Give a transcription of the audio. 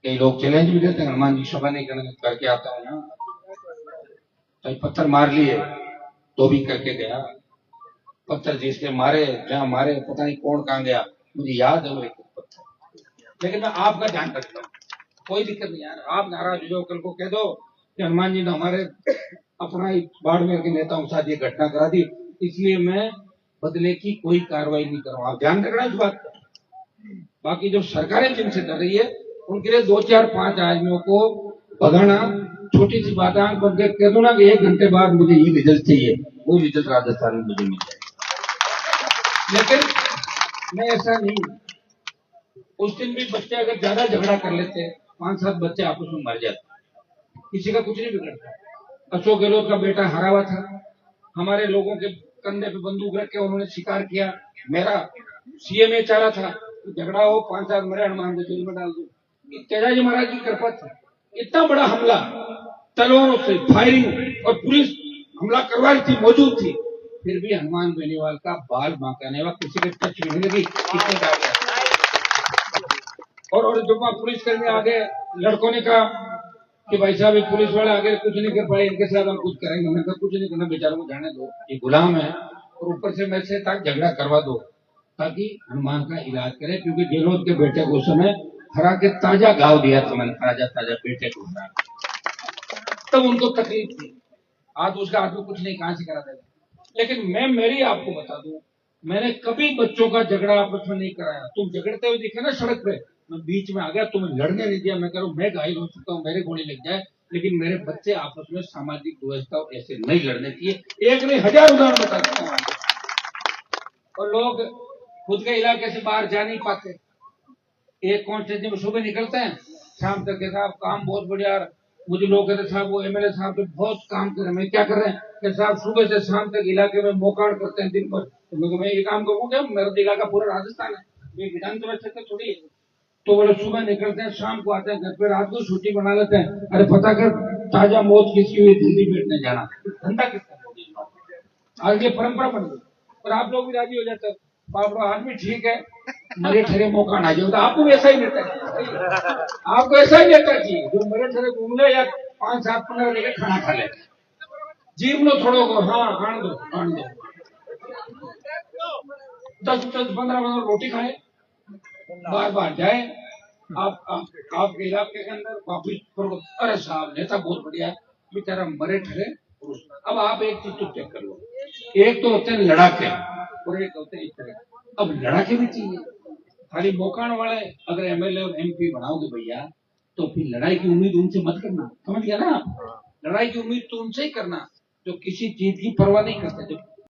कई लोग चैलेंज भी देते हैं, हनुमान जी सभा नहीं करके आता हूँ यहाँ, तो पत्थर मार लिए तो भी करके गया। पत्थर जिसके मारे, जहां मारे पता नहीं कौन कहां गया, मुझे याद है वो एक पत्थर। लेकिन मैं आपका ध्यान रखता हूँ, कोई दिक्कत नहीं यार। आप नाराज हो जाओ, कल को कह दो कि हनुमान जी ने हमारे अपना ही बाड़मेर के नेताओं के साथ ये घटना करा दी, इसलिए मैं बदले की कोई कार्रवाई नहीं करूंगा। आप ध्यान रखना इस बात का। बाकी जो सरकारें जिनसे डर रही है, उनके लिए 2 4 5 आदमियों को भगाना छोटी सी बात है। बन के कह दो ना कि 1 घंटे बाद मुझे ये रिजल्ट चाहिए, वो रिजल्ट राजस्थान में मुझे मिल जाए। लेकिन मैं ऐसा नहीं। उस दिन भी बच्चे अगर ज्यादा झगड़ा कर लेते, 5 7 बच्चे आपस में मर जाते, किसी का कुछ नहीं बिगड़ता। अशोक गहलोत का बेटा हरा हुआ था, हमारे लोगों के कंधे पे बंदूक रख के उन्होंने शिकार किया। मेरा सीएमए चाह रहा था झगड़ा हो, 5 7 मरे, हनुमान को जेल में डाल दो। तेजाजी महाराज की कृपा थी, इतना बड़ा हमला तलवारों से फायरिंग और पुलिस हमला करवा रही थी, मौजूद थी, फिर भी हनुमान बेनीवाल का बाल बांका नहीं हुआ, किसी के टच भी नहीं लगी, कितने डाल गया। और जब पुलिस कर्मी आगे, लड़कों ने कहा कि भाई साहब ये पुलिस वाले आगे कुछ नहीं कर पाए, इनके साथ हम कुछ करेंगे। मैंने कहा कुछ नहीं करना, बेचारों को जाने दो, ये गुलाम है, और ऊपर से मैं से तक झगड़ा करवा दो ताकि हनुमान का इलाज करे। क्योंकि गहलोत के बेटे को उस समय हरा के ताजा घाव दिया था मैंने, ताजा बेटे को हरा, तब उनको तकलीफ थी। आज उसका आदमी कुछ नहीं, कहां से करा देगा। लेकिन मैं मेरी आपको बता दूं, मैंने कभी बच्चों का झगड़ा आपस में नहीं कराया। तुम झगड़ते हुए दिखे ना सड़क पे, मैं बीच में आ गया, तुम्हें लड़ने नहीं दिया। मैं करूँ मैं घायल हो चुका हूँ, मेरे गोली लग जाए, लेकिन मेरे बच्चे आपस में सामाजिक व्यवस्था ऐसे नहीं लड़ने चाहिए। एक नहीं 1000 उदाहरण बता सकता हूँ। और लोग खुद के इलाके से बाहर जा नहीं पाते, एक कॉन्स्टिट्यूंसी में सुबह निकलते हैं, शाम तक के साहब काम बहुत बढ़िया। मुझे लोग कहते साहब वो एमएलए साहब तो बहुत काम कर रहे हैं। मैं क्या कर रहे हैं कि साहब सुबह से शाम तक इलाके में मोकाड़ करते हैं दिन भर। तो मैं ये काम करूँ क्या, मेरा इलाका पूरा राजस्थान है, ये विधानसभा क्षेत्र थोड़ी है। तो बोले सुबह निकलते हैं, शाम को आते हैं घर पे, रात को छुट्टी बना लेते हैं। अरे पता कर ताजा मौत किसकी हुई, दिल्ली बैठने जाना, धंधा किसका। आज ये परंपरा बन गई, और आप लोग भी राजी हो जाते हैं, पापड़ो आदमी ठीक है, मरे ठहरे मौका ना जाओ। तो आपको भी ऐसा ही नेता चाहिए, आपको ऐसा ही नेता चाहिए जो मरे ठहरे घूम ले या 5 7 15 लेके खाना खा ले, जीव लो थोड़ो को, हाँ आन दो 10 10 15 15 रोटी खाए, बार बार जाए आपके इलाके के अंदर वापिस। अरे साहब नेता बहुत बढ़िया है, बेचारा मरे ठहरे। अब आप एक चीज तो चेक कर लो, एक तो होते हैं लड़ाके और एक होते हैं इस तरह। अब लड़ाके भी चाहिए, खाली मोकाण वाले अगर एमएलए और एमपी बनाओगे भैया, तो फिर लड़ाई की उम्मीद उनसे मत करना, समझ गया ना आप। लड़ाई की उम्मीद तो उनसे ही करना जो किसी चीज की परवाह नहीं करते।